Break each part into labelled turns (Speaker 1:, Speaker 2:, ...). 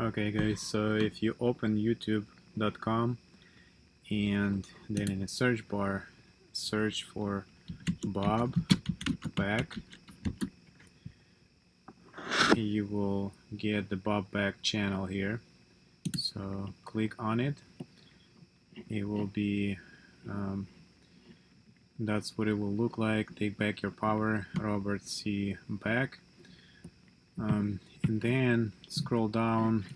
Speaker 1: Okay guys, so if you open youtube.com and then in the search bar search for Bob Beck, you will get the Bob Beck channel here. So click on it. It will be that's what it will look like. Take Back Your Power, Robert C. Beck. And then scroll down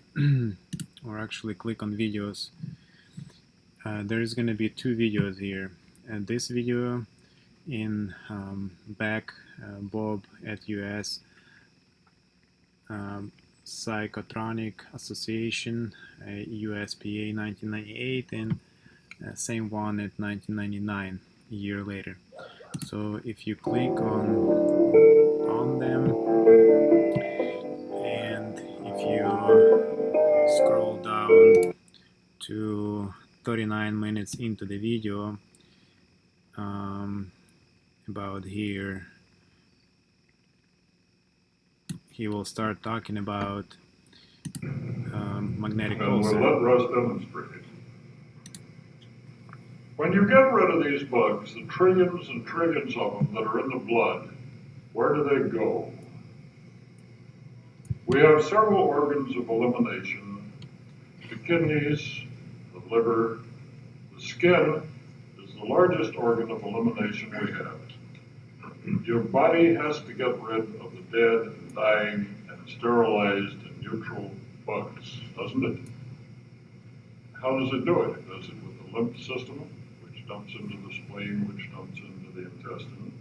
Speaker 1: or actually click on videos. There is going to be two videos here. And this video in Beck, Bob at US Psychotronic Association, USPA 1998, and same one at 1999, a year later. So if you click on them, and if you scroll down to 39 minutes into the video, about here, he will start talking about magnetic pulsar.
Speaker 2: And we'll let Russ demonstrate. When you get rid of these bugs, the trillions and trillions of them that are in the blood, where do they go? We have several organs of elimination: the kidneys, the liver, the skin is the largest organ of elimination we have. Your body has to get rid of the dead and dying and sterilized and neutral bugs, doesn't it? How does it do it? It does it with the lymph system, which dumps into the spleen, which dumps into the intestine.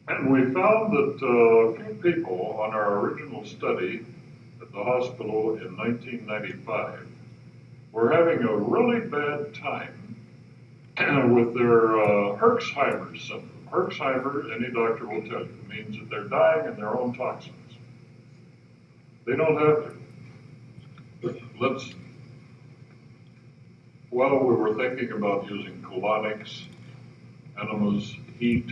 Speaker 2: And we found that a few people on our original study at the hospital in 1995 were having a really bad time with their Herxheimer's syndrome. Herxheimer, any doctor will tell you, means that they're dying in their own toxins. They don't have to. Well, we were thinking about using colonics, enemas, heat,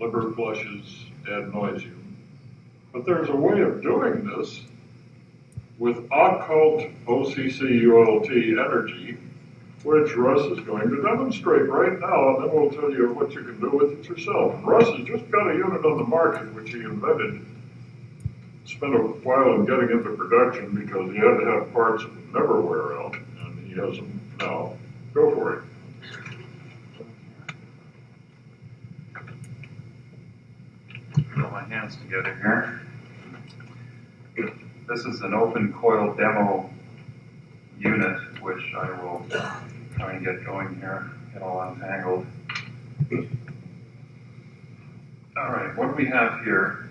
Speaker 2: liver flushes, ad nauseum. But there's a way of doing this with occult OCCULT energy, which Russ is going to demonstrate right now, and then we'll tell you what you can do with it yourself. Russ has just got a unit on the market which he invented. Spent a while in getting into production because he had to have parts that would never wear out, and he has them now. Go for it.
Speaker 3: Put my hands together here. This is an open coil demo unit, which I will try and get going here, get all untangled. All right, what do we have here?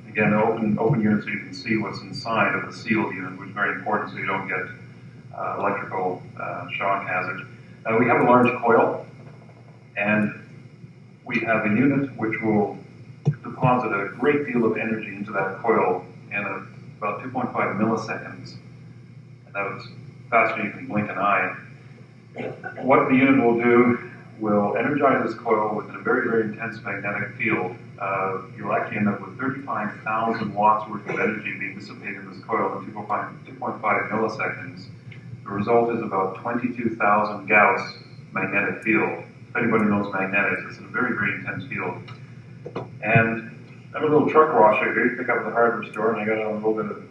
Speaker 3: Again, open unit so you can see what's inside of the sealed unit, which is very important so you don't get electrical shock hazard. We have a large coil, and we have a unit which will deposit a great deal of energy into that coil in about 2.5 milliseconds. And that was faster than you can blink an eye. What the unit will do will energize this coil with a very, very intense magnetic field. You'll actually end up with 35,000 watts worth of energy being dissipated in this coil in 2.5 milliseconds. The result is about 22,000 Gauss magnetic field. If anybody knows magnetics, it's a very, very intense field. And I have a little truck washer here you pick up at the hardware store, and I got a little bit of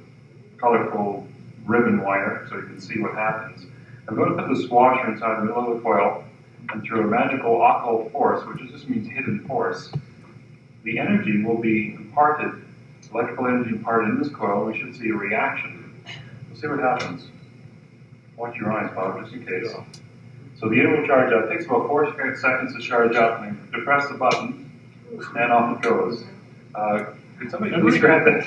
Speaker 3: colorful ribbon wire so you can see what happens. I'm going to put this washer inside the middle of the coil, and through a magical occult force, which just means hidden force, the energy will be imparted, electrical energy imparted in this coil, and we should see a reaction. We'll see what happens. Watch your eyes, Bob, just in case. So the unit will charge up. It takes about 4 seconds to charge up, and you depress the button, and off it goes. Could somebody please grab that?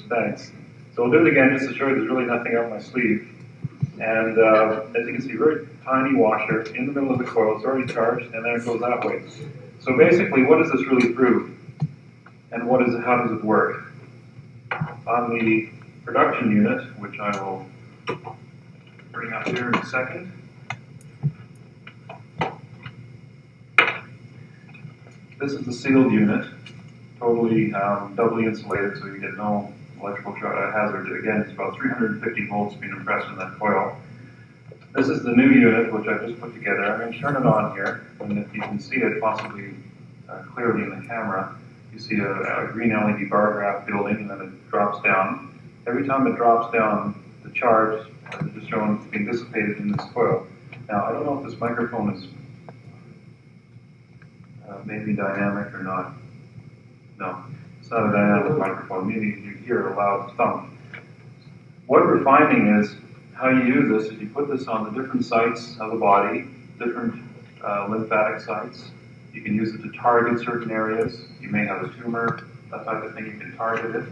Speaker 3: Thanks. So we'll do it again just to show you there's really nothing up my sleeve. And as you can see, very tiny washer in the middle of the coil. It's already charged, and then it goes that way. So basically, what does this really prove? And how does it work? On the production unit, which I will bring up here in a second. This is the sealed unit. totally doubly insulated, so you get no electrical hazard. Again, it's about 350 volts being impressed in that coil. This is the new unit, which I just put together. I'm going to turn it on here, and if you can see it possibly clearly in the camera, you see a green LED bar graph building, and then it drops down. Every time it drops down, the charge is shown being dissipated in this coil. Now, I don't know if this microphone is maybe dynamic or not. No, it's not a dynamic microphone, meaning you hear a loud thump. What we're finding is how you use this is you put this on the different sites of the body, different lymphatic sites. You can use it to target certain areas. You may have a tumor, that type of thing, you can target it.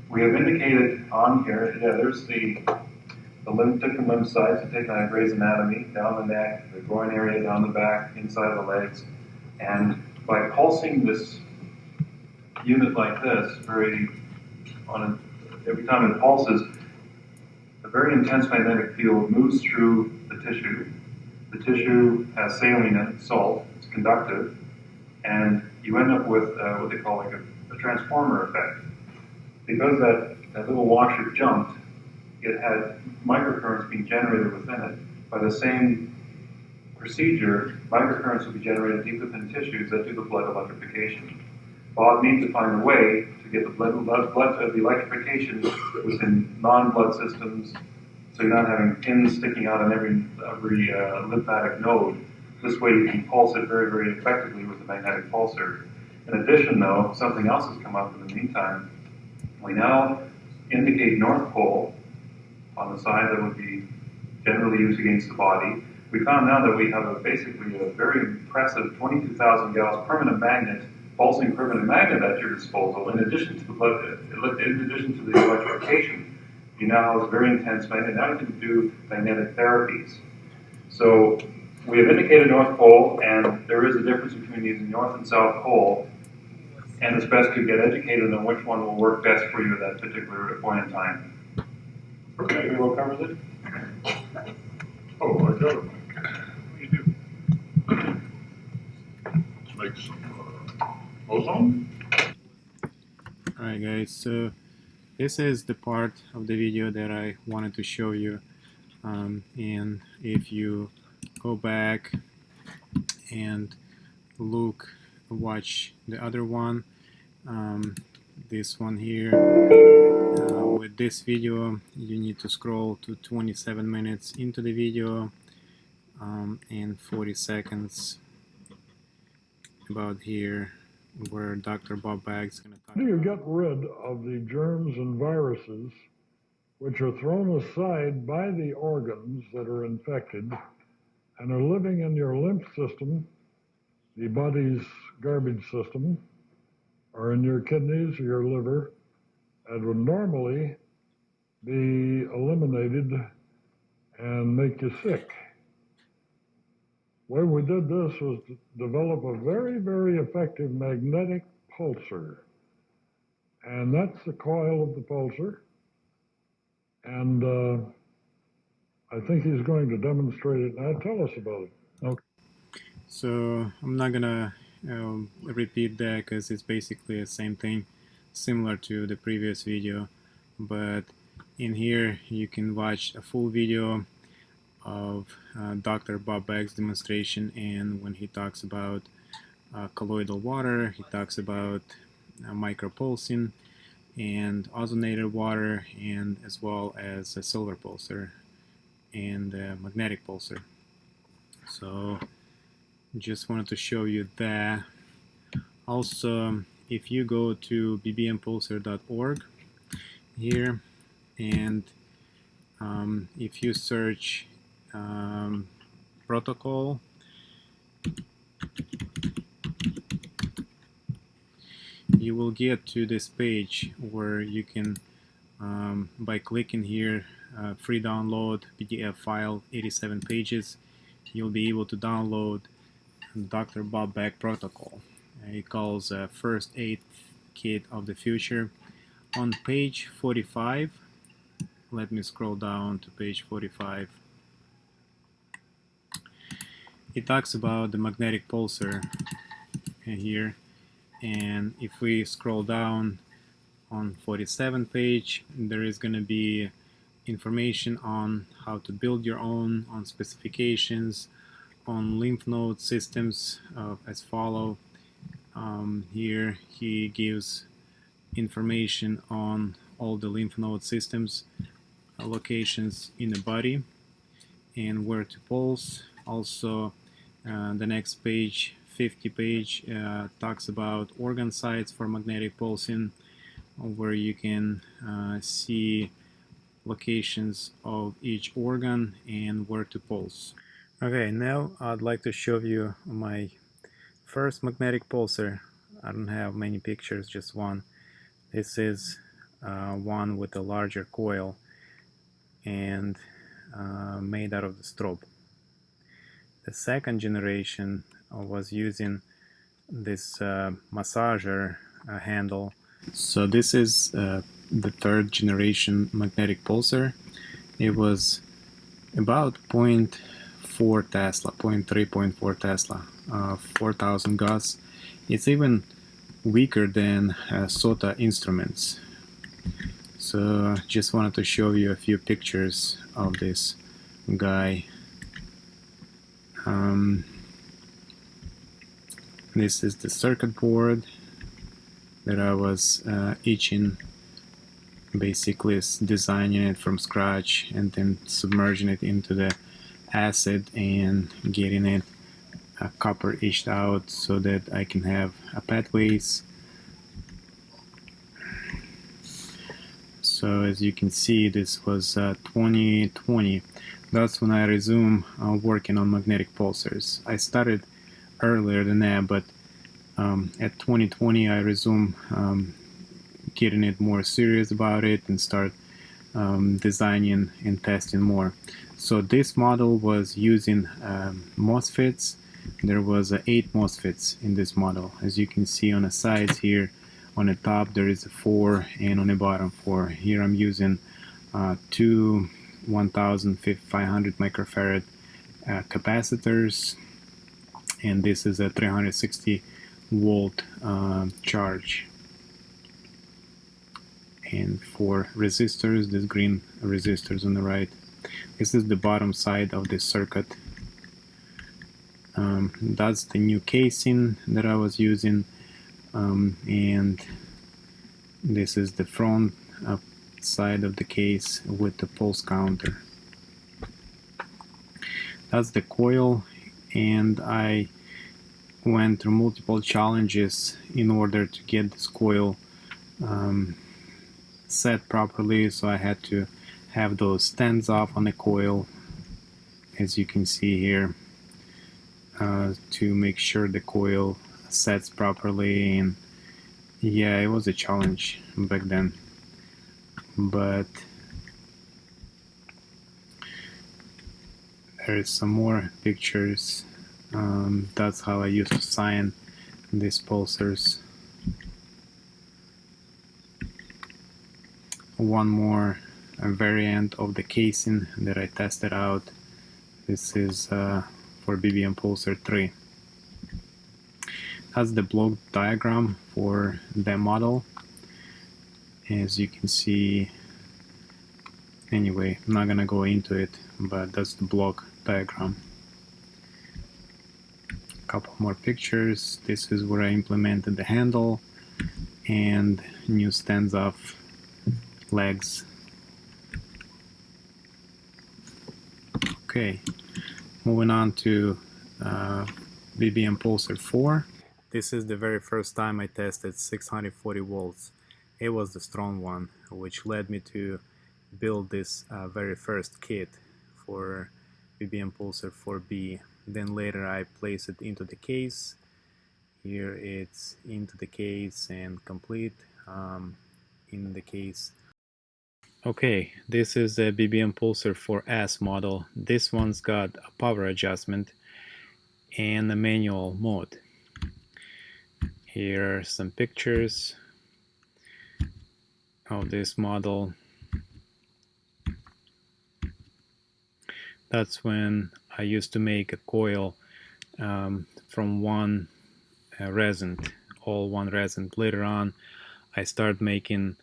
Speaker 3: We have indicated on here, there's the different lymph sites. You take on Gray's anatomy, down the neck, the groin area, down the back, inside the legs. And by pulsing this unit like this, every time it pulses, a very intense magnetic field moves through the tissue. The tissue has saline in it, salt, it's conductive, and you end up with what they call like a transformer effect. Because that little washer jumped, it had microcurrents being generated within it. By the same procedure, microcurrents will be generated deep within tissues that do the blood electrification. Bob needs to find a way to get the electrification within non-blood systems, so you're not having pins sticking out on every lymphatic node. This way you can pulse it very, very effectively with the magnetic pulsar. In addition, though, something else has come up in the meantime. We now indicate North Pole on the side that would be generally used against the body. We found now that we have basically a very impressive 22,000 Gauss permanent magnet, pulsing permanent magnet at your disposal. In addition to the electrification, you now have a very intense magnet. Now you can do magnetic therapies. So we have indicated North Pole, and there is a difference between using North and South Pole, and it's best to get educated on which one will work best for you at that particular point in time. Okay, what covers it?
Speaker 2: Oh, I got it, Mike. What do you do? Let's make some ozone.
Speaker 1: Alright guys, so this is the part of the video that I wanted to show you, and if you go back and watch the other one, this one here, with this video you need to scroll to 27 minutes into the video, and 40 seconds about here where Dr. Bob Beck is going to talk about.
Speaker 4: You get rid of the germs and viruses which are thrown aside by the organs that are infected and are living in your lymph system, the body's garbage system, or in your kidneys or your liver, and would normally be eliminated and make you sick. The way we did this was to develop a very, very effective magnetic pulsar. And that's the coil of the pulsar. And I think he's going to demonstrate it now. Tell us about it.
Speaker 1: Okay. So I'm not gonna repeat that because it's basically the same thing, similar to the previous video. But in here you can watch a full video of Dr. Bob Beck's demonstration, and when he talks about colloidal water, he talks about micropulsing and ozonated water, and as well as a silver pulsar and a magnetic pulsar. So just wanted to show you that. Also, if you go to BBMPulser.org here, and if you search protocol, you will get to this page where you can, by clicking here, free download PDF file, 87 pages, you'll be able to download Dr. Bob Beck protocol. It calls First Aid Kit of the Future. On page 45, let me scroll down to page 45. It talks about the magnetic pulsar here, And if we scroll down on 47th page, there is going to be information on how to build your own, on specifications, on lymph node systems as follow. Here he gives information on all the lymph node systems, locations in the body, and where to pulse. Also, the next page, 50 page, talks about organ sites for magnetic pulsing, where you can see locations of each organ and where to pulse. Okay, now I'd like to show you my first magnetic pulsar. I don't have many pictures, just one. This is one with a larger coil and made out of the strobe. The second generation was using this massager handle. So this is the third generation magnetic pulsar. It was about 0.4 Tesla, 0.3, 0.4 Tesla, 4000 Gauss. It's even weaker than SOTA instruments. So just wanted to show you a few pictures of this guy. This is the circuit board that I was etching, basically designing it from scratch and then submerging it into the acid and getting it copper etched out so that I can have pathways. So as you can see, this was 2020. That's when I resumed working on magnetic pulsars. I started earlier than that, but at 2020 I resumed getting it more serious about it and start designing and testing more. So this model was using MOSFETs. There was 8 MOSFETs in this model. As you can see on the sides here, on the top there is a 4, and on the bottom 4. Here I'm using 2 1500 microfarad capacitors, and this is a 360 volt charge. And for resistors, this green resistors on the right. This is the bottom side of this circuit. That's the new casing that I was using, and this is the front side of the case with the pulse counter. That's the coil, and I went through multiple challenges in order to get this coil set properly. So I had to have those stands off on the coil, as you can see here, to make sure the coil sets properly. And yeah, it was a challenge back then, but there is some more pictures. That's how I used to sign these pulsars. One more variant of the casing that I tested out. This is for BBMPulser 3. That's the block diagram for the model. As you can see, anyway, I'm not gonna go into it, but that's the block diagram. A couple more pictures. This is where I implemented the handle and new stands off legs. Okay, moving on to BBMPulser 4. This is the very first time I tested 640 volts. It was the strong one, which led me to build this very first kit for BBMPulser 4B. Then later I placed it into the case. Here it's into the case and complete in the case. Okay, this is the BBMPulser 4S model. This one's got a power adjustment and a manual mode. Here are some pictures of this model. That's when I used to make a coil from one resin all one resin. Later on, I started making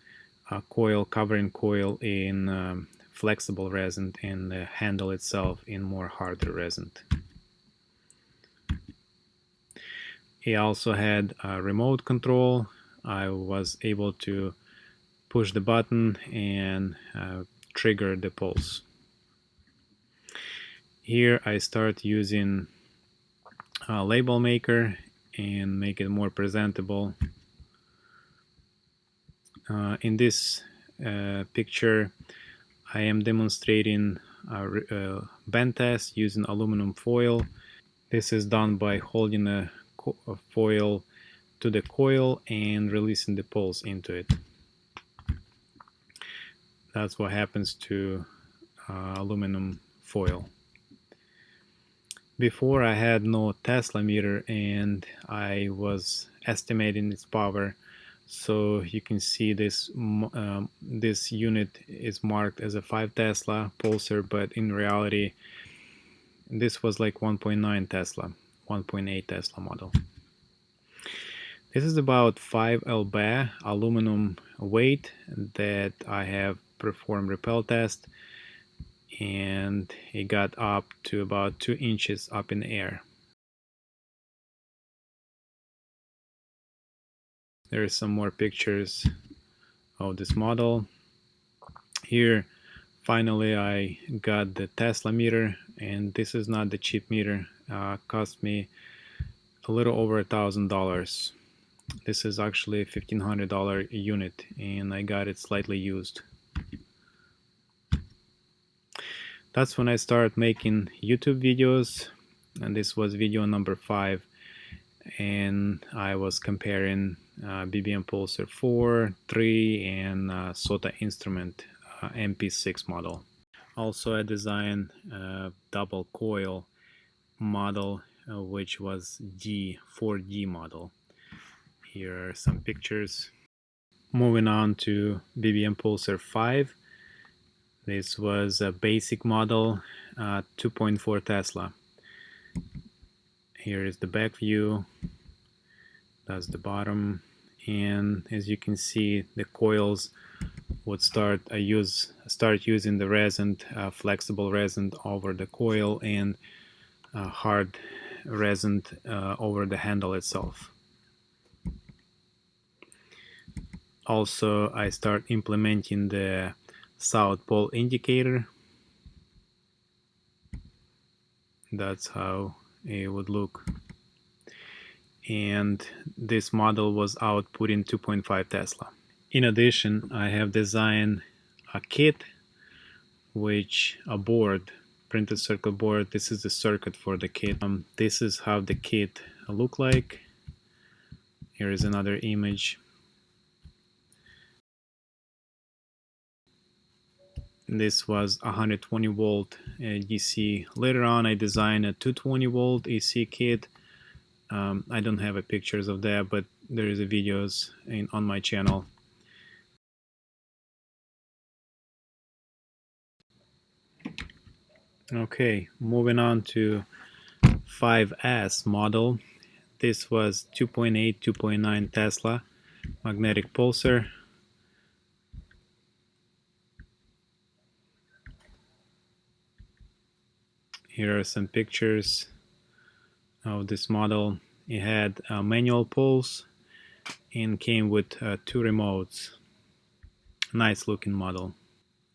Speaker 1: a coil, covering coil in flexible resin and the handle itself in more harder resin. It also had a remote control. I was able to push the button and trigger the pulse. Here I start using a label maker and make it more presentable. In this picture, I am demonstrating a bend test using aluminum foil. This is done by holding a foil to the coil and releasing the pulse into it. That's what happens to aluminum foil. Before, I had no Tesla meter and I was estimating its power. So you can see this this unit is marked as a 5 Tesla pulsar, but in reality this was like 1.9 Tesla, 1.8 Tesla model. This is about 5 lb aluminum weight that I have performed repel test, and it got up to about 2 inches up in the air. There are some more pictures of this model. Here finally I got the Tesla meter, and this is not the cheap meter. Cost me a little over $1,000. This is actually a $1,500 unit, and I got it slightly used. That's when I started making YouTube videos, and this was video number 5, and I was comparing BBMPulser 4, 3, and SOTA Instrument MP6 model. Also, I designed a double coil model, which was D4D model. Here are some pictures. Moving on to BBMPulser 5. This was a basic model, 2.4 Tesla. Here is the back view. That's the bottom. And as you can see, the coils would start using the resin, flexible resin over the coil, and hard resin over the handle itself. Also, I start implementing the south pole indicator. That's how it would look. And this model was outputting 2.5 Tesla. In addition, I have designed a kit, which a board, printed circuit board. This is the circuit for the kit. This is how the kit look like. Here is another image. This was 120 volt DC. Later on, I designed a 220 volt AC kit. I don't have pictures of that, but there is videos on my channel. Okay, moving on to 5S model. This was 2.8, 2.9 Tesla magnetic pulsar. Here are some pictures of this model. It had a manual pulse and came with 2 remotes. Nice looking model.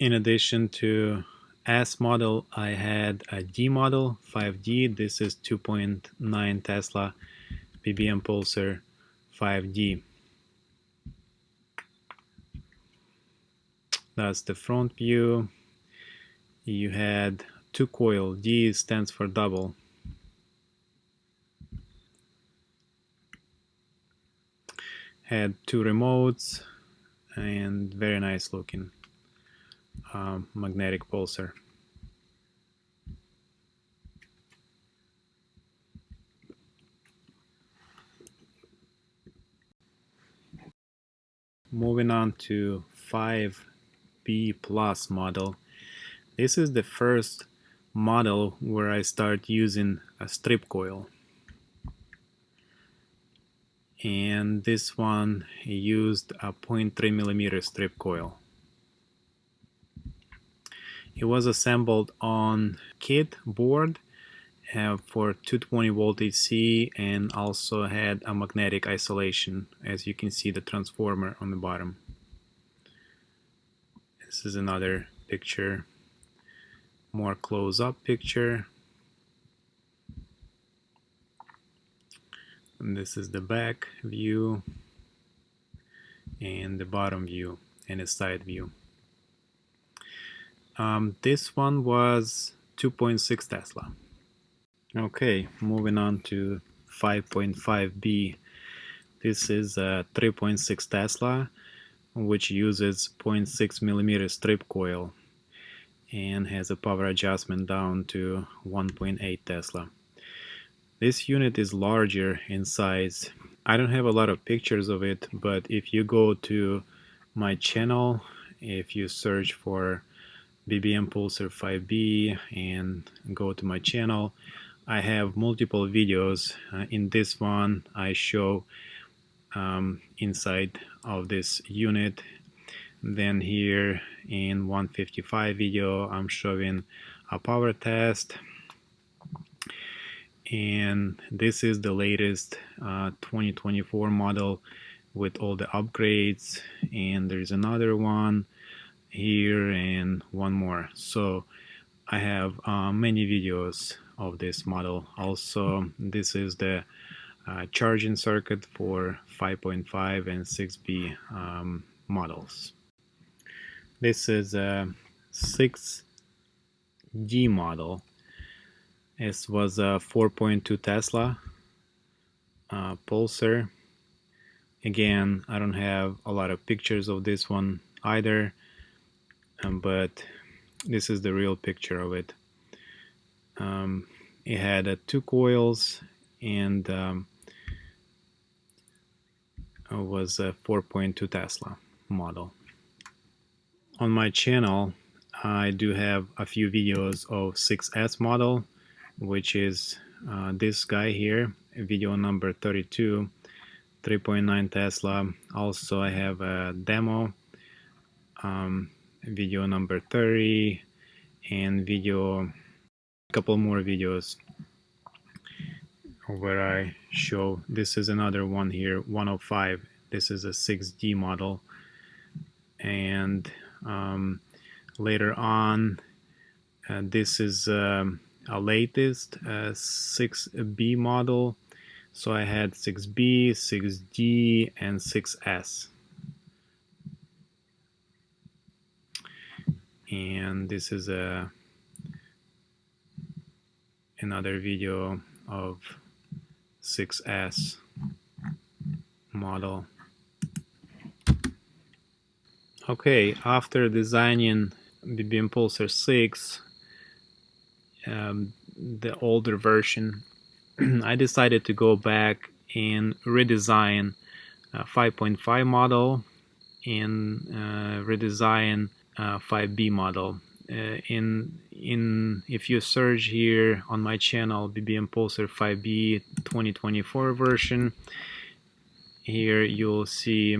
Speaker 1: In addition to S model, I had a D model, 5D. This is 2.9 Tesla BBMPulser 5D. That's the front view. You had 2 coil. D stands for double. Had 2 remotes and very nice looking magnetic pulsar. Moving on to 5B plus model. This is the first model where I start using a strip coil. and this one used a 0.3 millimeter strip coil. It was assembled on kit board for 220 volt AC and also had a magnetic isolation, as you can see the transformer on the bottom. This is another picture, more close-up picture. And this is the back view and the bottom view and a side view. This one was 2.6 Tesla. Okay, moving on to 5.5B. This is a 3.6 Tesla, which uses 0.6 millimeter strip coil and has a power adjustment down to 1.8 Tesla. This unit is larger in size. I don't have a lot of pictures of it, but if you go to my channel, if you search for BBMPulser 5B and go to my channel, I have multiple videos. In this one I show inside of this unit. Then here in 155 video I'm showing a power test, and this is the latest 2024 model with all the upgrades, and there's another one here and one more. So I have many videos of this model. Also, this is the charging circuit for 5.5 and 6B models. This is a 6G model. This was a 4.2 Tesla Pulsar. Again, I don't have a lot of pictures of this one either, but this is the real picture of it. It had 2 coils and it was a 4.2 Tesla model. On my channel I do have a few videos of 6S model, which is this guy here, video number 32, 3.9 Tesla. Also I have a demo, video number 30, and a couple more videos where I show. This is another one here, 105. This is a 6D model, and later on this is a latest 6B model. So I had 6B, 6D, and 6S. And this is another video of 6S model. Okay, after designing BBMPulser 6, the older version, I decided to go back and redesign 5.5 model and redesign 5B model. If you search here on my channel, BBMPulser 5B 2024 version, here you'll see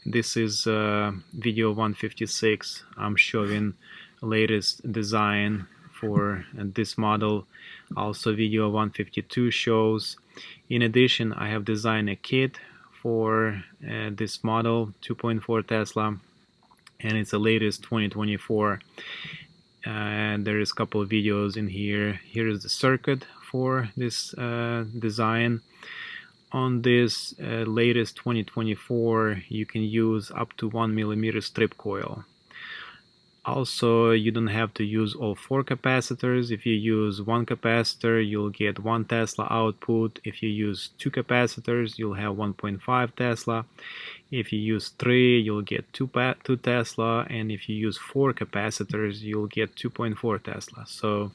Speaker 1: this is video 156. I'm showing latest design for this model. Also video 152 shows. In addition, I have designed a kit for this model, 2.4 Tesla, and it's the latest 2024. And there is a couple of videos in here. Here is the circuit for this design. On this latest 2024, you can use up to 1 millimeter strip coil. Also, you don't have to use all 4 capacitors. If you use 1 capacitor, you'll get 1 Tesla output. If you use 2 capacitors, you'll have 1.5 Tesla. If you use 3, you'll get 2 Tesla. And if you use 4 capacitors, you'll get 2.4 Tesla. So,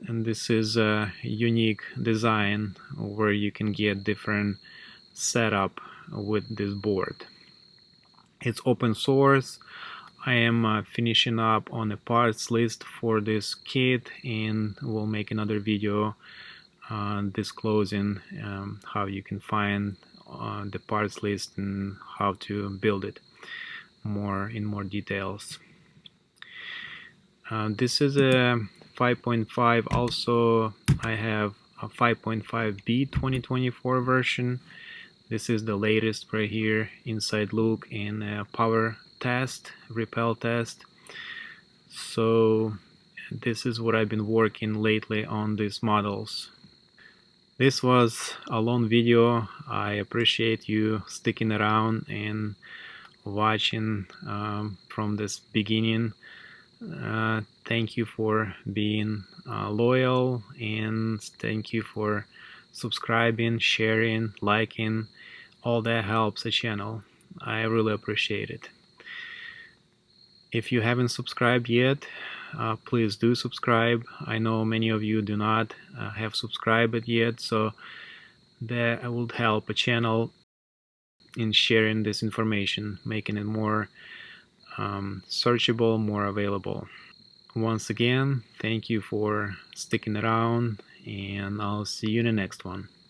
Speaker 1: and this is a unique design where you can get different setup with this board. It's open source. I am finishing up on a parts list for this kit, and we'll make another video disclosing how you can find the parts list and how to build it in more details. This is a 5.5. Also, I have a 5.5B 2024 version. This is the latest right here, inside look and power test, repel test. So this is what I've been working lately on these models. This was a long video. I appreciate you sticking around and watching from this beginning. Thank you for being loyal, and thank you for subscribing, sharing, liking. All that helps the channel. I really appreciate it. If you haven't subscribed yet, please do subscribe. I know many of you do not have subscribed yet, so that would help a channel in sharing this information, making it more searchable, more available. Once again, thank you for sticking around, and I'll see you in the next one.